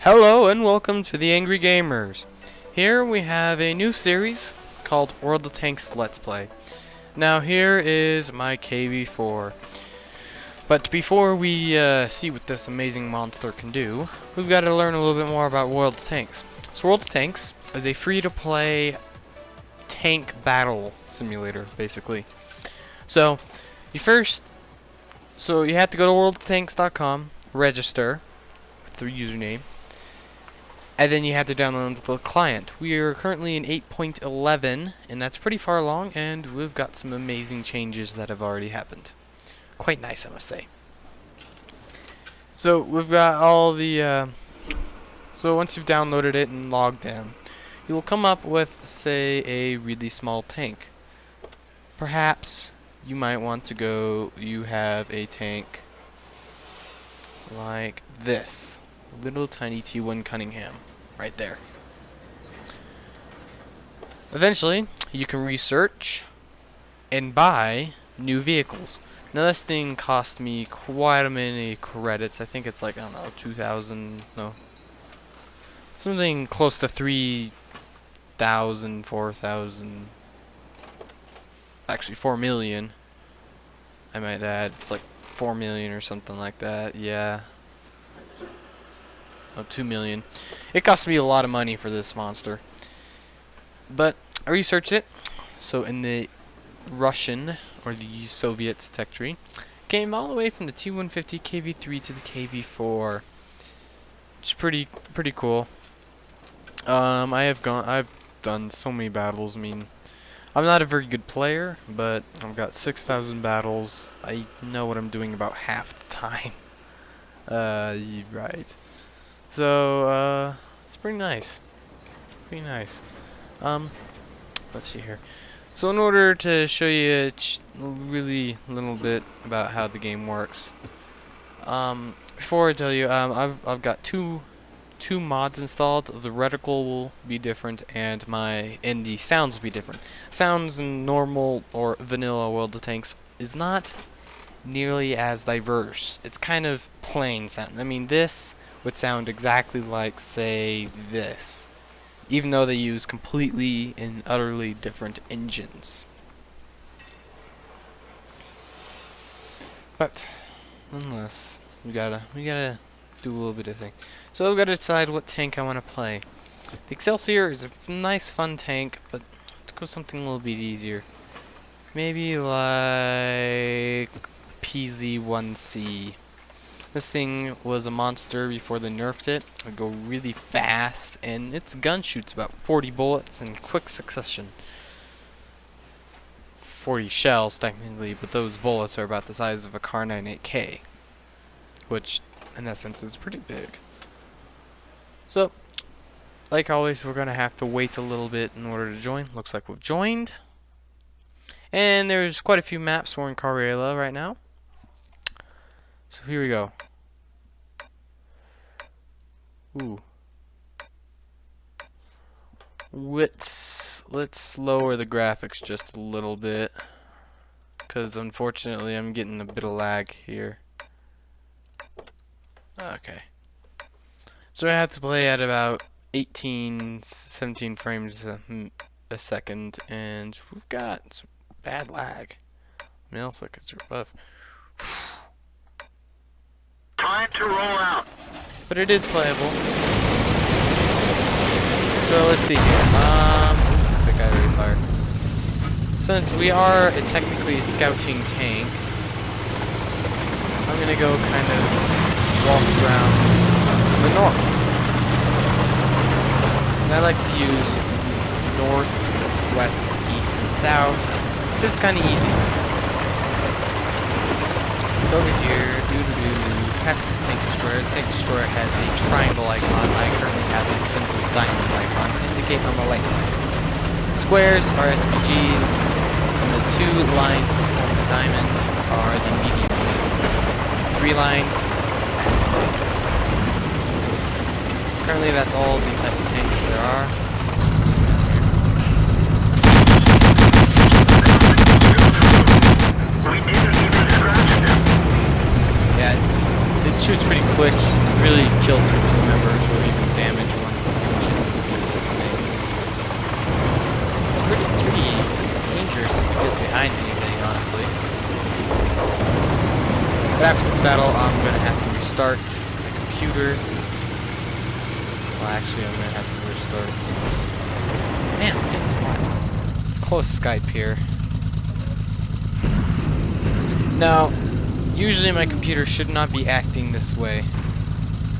Hello and welcome to the Angry Gamers. Here we have a new series called World of Tanks Let's Play. Now here is my KV4. But before we see what this amazing monster can do, we've got to learn a little bit more about World of Tanks. So World of Tanks is a free-to-play tank battle simulator, basically. So you have to go to worldoftanks.com, register with the username, and then you have to download the client. We are currently in 8.11, and that's pretty far along, and we've got some amazing changes that have already happened. Quite nice, I must say. So we've got all the so once you've downloaded it and logged in, you'll come up with, say, a really small tank. Perhaps you might want to go, you have a tank like this. Little tiny T1 Cunningham right there. Eventually, you can research and buy new vehicles. Now this thing cost me quite a many credits. I think it's like, I don't know, 2,000, no. Something close to 3,000, 4,000. Actually, 4 million. I might add, it's like 4 million or something like that, yeah. Oh, 2 million. It cost me a lot of money for this monster. But I researched it. So in the Russian or the Soviet tech tree, came all the way from the T150 KV3 to the KV4. It's pretty cool. I've done so many battles. I mean, I'm not a very good player, but I've got 6,000 battles. I know what I'm doing about half the time. Right. So, it's pretty nice. Let's see here. So in order to show you really little bit about how the game works, before I tell you, I've got two mods installed. The reticle will be different, and the sounds will be different. Sounds in normal or vanilla World of Tanks is not nearly as diverse. It's kind of plain sound. I mean, this would sound exactly like, say, this, even though they use completely and utterly different engines. But nonetheless, we gotta do a little bit of thing. So I've got to decide what tank I want to play. The Excelsior is a nice, fun tank, but let's go something a little bit easier. Maybe like PZ1C. This thing was a monster before they nerfed it. It would go really fast, and its gun shoots about 40 bullets in quick succession. 40 shells, technically, but those bullets are about the size of a Car 98K, which, in essence, is pretty big. So, like always, we're going to have to wait a little bit in order to join. Looks like we've joined. And there's quite a few maps. We're in Karela right now. So here we go. Ooh. Let's lower the graphics just a little bit, because unfortunately I'm getting a bit of lag here. Okay. So I have to play at about 17 frames a second, and we've got some bad lag. Mail seconds are above. Time to roll out. But it is playable. So let's see here. The guy already fired. Since we are technically a scouting tank, I'm gonna go kind of waltz around to the north. And I like to use north, west, east, and south. This is kind of easy. Let's go over here. Past this tank destroyer. The tank destroyer has a triangle icon. I currently have a simple diamond icon to indicate on the left. Squares are SPGs, and the 2 lines that form the diamond are the medium tanks. 3 lines. Currently, that's all the type of tanks there are. We didn't even scratch them. Yeah. shoots pretty quick. Really kills some crew members or even damage one's engine with this thing. It's pretty dangerous if it gets behind anything, honestly. But after this battle, I'm gonna have to restart my computer. Well, actually, I'm gonna have to restart. Man, it's close Skype here. Now, usually my computer should not be acting this way.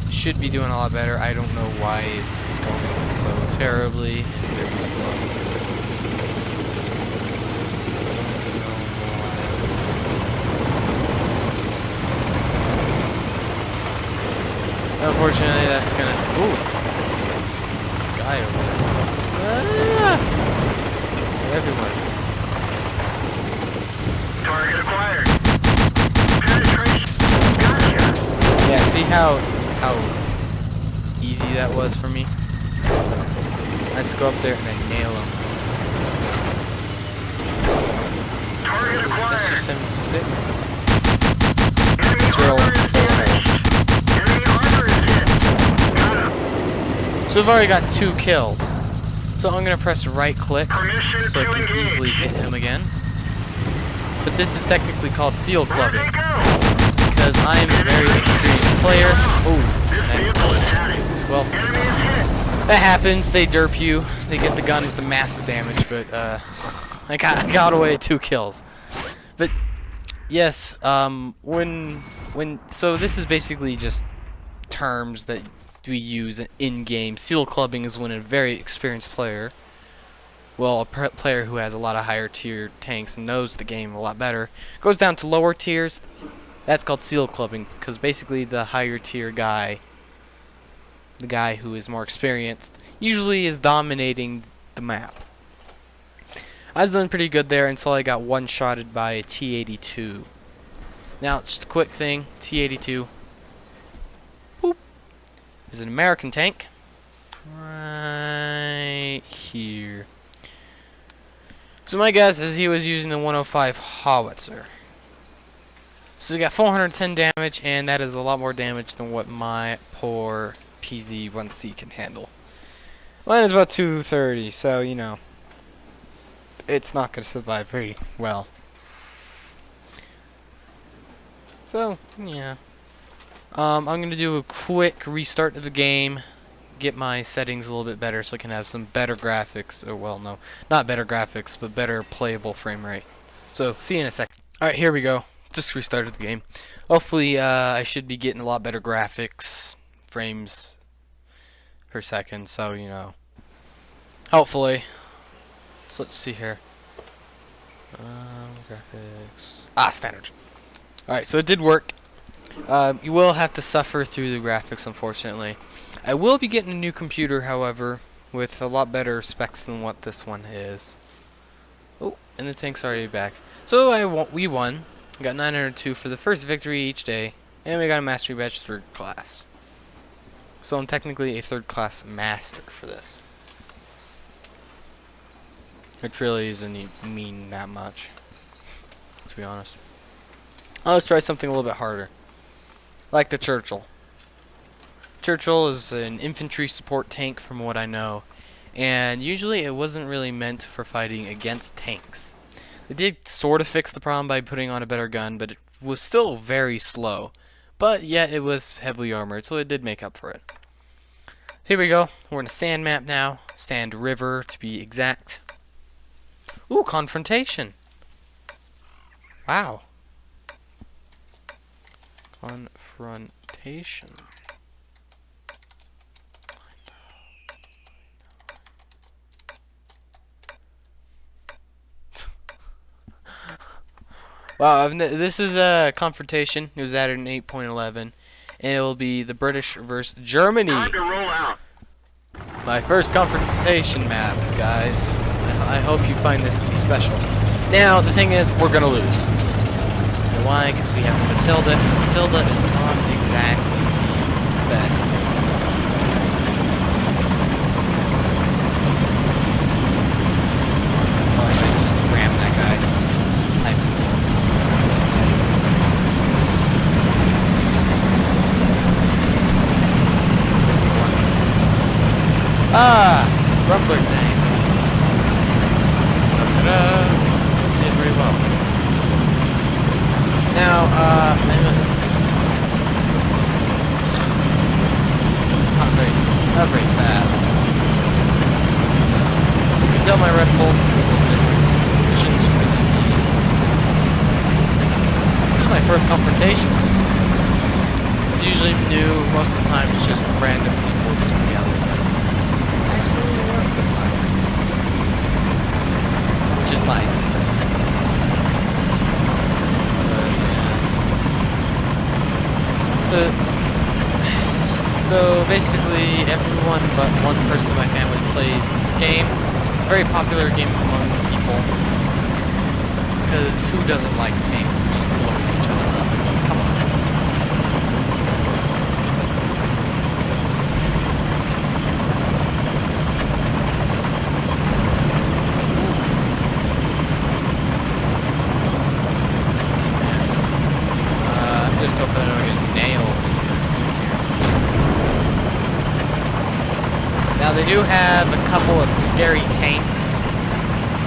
It should be doing a lot better. I don't know why it's going so terribly and very slow. Unfortunately, that's gonna. Ooh, there's a guy over there. Ah! Everyone. Target acquired. Penetration. Gotcha. Yeah, see how easy that was for me? Let's go up there and I nail him. Target acquired. SU-76. Enemy Drill. armor is damaged. Enemy armor is hit. Got him. So I've already got 2 kills. So I'm gonna press right click Permission so I to can engage. easily hit him again. But this is technically called seal Where'd clubbing they go? because I am a very experienced player. Oh, This nice. vehicle is added. Well, Enemy is hit. that happens. They derp you. They get the gun with the massive damage, but I got away 2 kills. But yes, so this is basically just terms that we use in game. Seal clubbing is when a very experienced player, well, a player who has a lot of higher tier tanks and knows the game a lot better, goes down to lower tiers. That's called seal clubbing because basically the higher tier guy, the guy who is more experienced, usually is dominating the map. I was doing pretty good there until I got one-shotted by a T-82. Now, just a quick thing, T-82. Boop. Is an American tank. Right here. So my guess is he was using the 105 howitzer. So he got 410 damage, and that is a lot more damage than what my poor PZ-1C can handle. Mine is about 230, so, you know, it's not going to survive very well. So, yeah. I'm going to do a quick restart of the game, get my settings a little bit better so I can have some better graphics. Or, well, no, not better graphics, but better playable frame rate. So, see you in a second. Alright, here we go. Just restarted the game. Hopefully, I should be getting a lot better graphics, frames per second, so, you know. Hopefully. So, let's see here. Graphics. Ah, standard. Alright, so it did work. You will have to suffer through the graphics, unfortunately. I will be getting a new computer, however, with a lot better specs than what this one is. Oh, and the tank's already back. So we won. Got 902 for the first victory each day, and we got a mastery badge 3rd class. So I'm technically a 3rd class master for this. Which really doesn't mean that much, to be honest. Let's try something a little bit harder. Like the Churchill. Churchill is an infantry support tank from what I know. And usually it wasn't really meant for fighting against tanks. They did sort of fix the problem by putting on a better gun, but it was still very slow. But yet it was heavily armored, so it did make up for it. So here we go. We're in a sand map now. Sand River, to be exact. Ooh, confrontation. Wow. Confrontation. Wow, this is a confrontation. It was added in 8.11, and it will be the British versus Germany. Time to roll out. My first confrontation map, guys. I hope you find this to be special. Now, the thing is, we're gonna lose. And why? Because we have Matilda. Matilda is not exactly the best. Oh, I should just ram that guy. Just type. Ah! Rumbler tank. Did very well. Now, it's so slow. It's not very fast. You can tell my Red Bull is a little different. Shouldn't really be. This is my first confrontation. It's usually new, most of the time it's just random people just together. Actually, it worked this time. Which is nice. So basically, everyone but one person in my family plays this game. It's a very popular game among people. Because who doesn't like tanks just blowing each other up? Come on. I'm just hoping I don't get nailed anytime soon here. Now they do have a couple of scary tanks.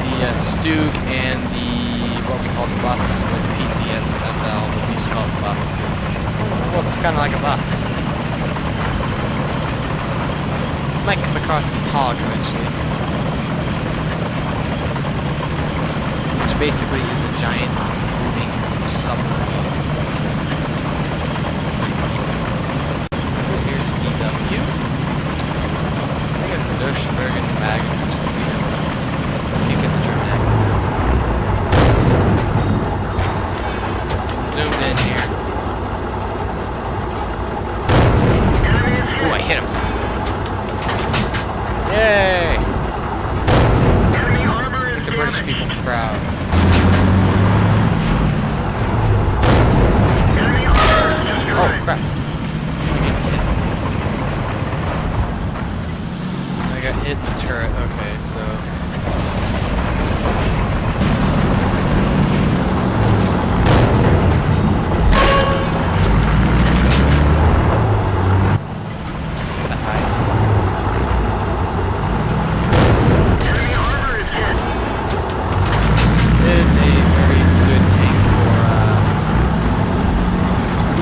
The Stug and the, what we call the bus, or the PCSFL, but we just call it bus because it looks kind of like a bus. Might come across the TOG eventually. Which basically is a giant moving submarine. It's pretty funny. Oh, here's a DW. I think it's a Durchbergen wagon or something. Can't get the German accent now. Some zoomed in here. Ooh, I hit him. Yay! Make the British people proud. Oh crap. I got hit in the turret, okay, so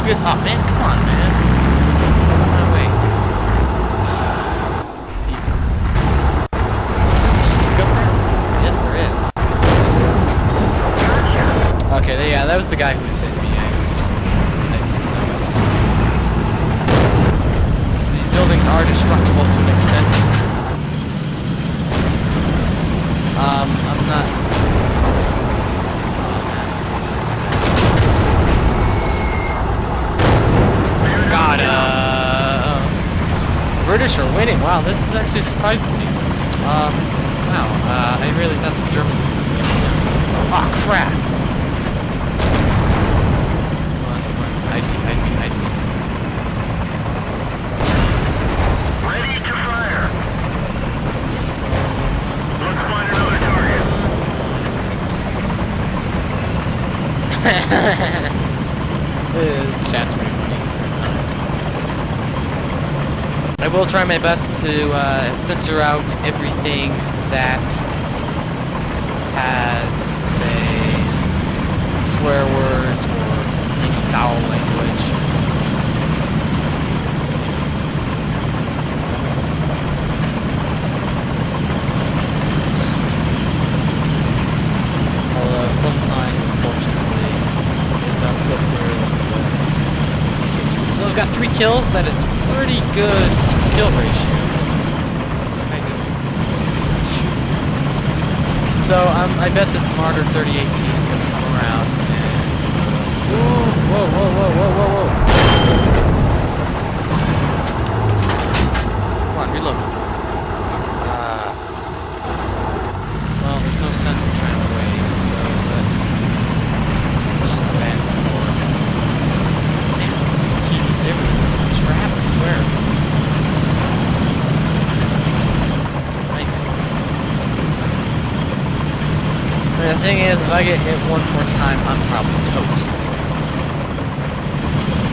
oh man, come on, man. Oh, wait. Yes, there is. Okay, yeah, that was the guy who was hitting me. I just know it. These buildings are destructible to an extent. I'm not. British are winning. Wow, this is actually surprising me. Wow, I really thought the Germans would be winning. Oh, crap. Come on. Hide me. Ready to fire. Let's find another target. This chat's pretty funny sometimes. I will try my best to censor out everything that has, say, swear words or any foul language. Although sometimes, unfortunately, it does slip through a little bit. So I've got 3 kills. That is pretty good kill ratio. So I bet this Martyr 3018 is going to come around and... Whoa. Come on, reload. Well, there's no sense in trying to wait, so let's just advance forward. Man, those TVs everywhere. This is a trap, I swear. The thing is, if I get hit one more time, I'm probably toast.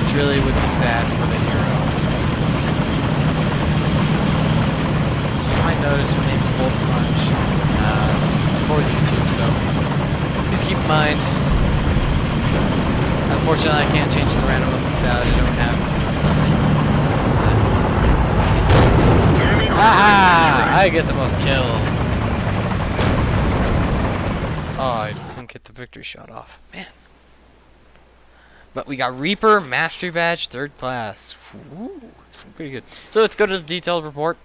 Which really would be sad for the hero. mind. Unfortunately, I can't change the random style. I don't have stuff. Ah! I get the most kills. Oh, I couldn't get the victory shot off. Man. But we got Reaper, Mastery Badge, 3rd class. Ooh, pretty good. So let's go to the detailed report.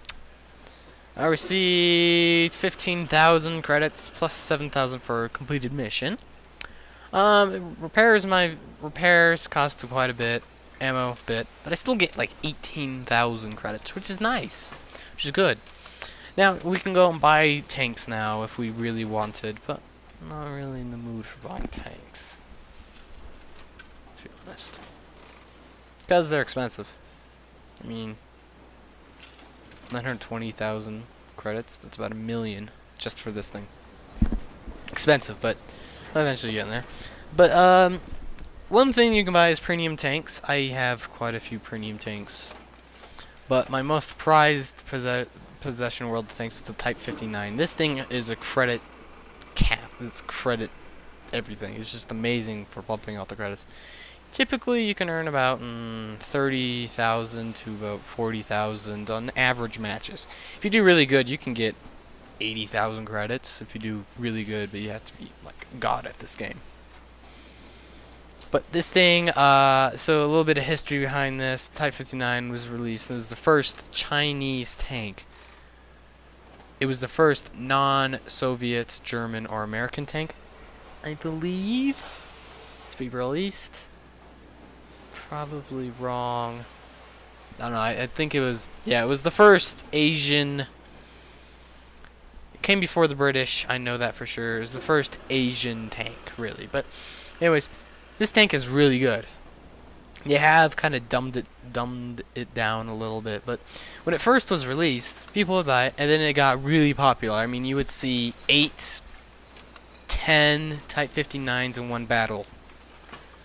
I received 15,000 credits plus 7,000 for a completed mission. My repairs cost quite a bit, ammo bit, but I still get like 18,000 credits, which is nice, which is good. Now we can go and buy tanks now if we really wanted, but I'm not really in the mood for buying tanks, to be honest, because they're expensive. I mean, 920,000 credits, that's about $1 million just for this thing. Expensive, but I'll eventually get in there. But one thing you can buy is premium tanks. I have quite a few premium tanks, but my most prized possession world tanks is the Type 59. This thing is a credit cap. It's credit everything. It's just amazing for pumping out the credits. Typically, you can earn about 30,000 to about 40,000 on average matches. If you do really good, you can get 80,000 credits if you do really good, but you have to be like god at this game. But this thing, so a little bit of history behind this. Type 59 was released. It was the first Chinese tank. It was the first non-Soviet, German, or American tank, I believe, to be released. Probably wrong. I don't know. I think it was, yeah, it was the first Asian. It came before the British. I know that for sure. It was the first Asian tank, really. But, anyways, this tank is really good. They have kind of dumbed it down a little bit, but when it first was released, people would buy it, and then it got really popular. I mean, you would see 8, 10 Type 59s in one battle,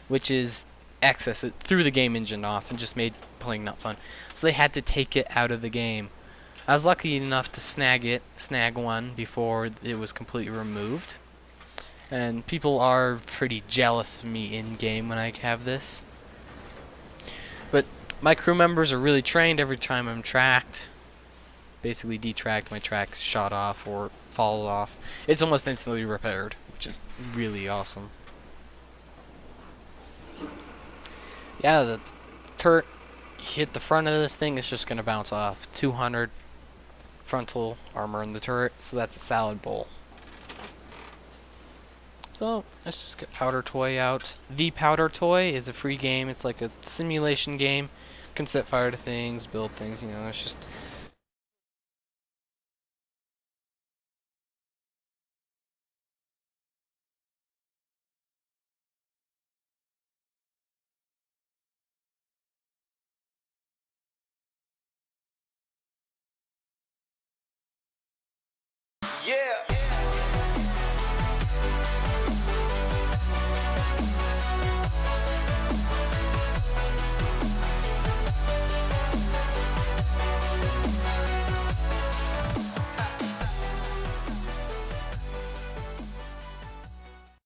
which is excess. It threw the game engine off and just made playing not fun. So they had to take it out of the game. I was lucky enough to snag one before it was completely removed. And people are pretty jealous of me in game when I have this. But my crew members are really trained. Every time I'm tracked, basically detracked, my track shot off or fall off, it's almost instantly repaired, which is really awesome. Yeah, the turret hit the front of this thing, it's just gonna bounce off. 200 frontal armor in the turret, so that's a salad bowl. So let's just get Powder Toy out. The Powder Toy is a free game. It's like a simulation game. You can set fire to things, build things. You know, it's just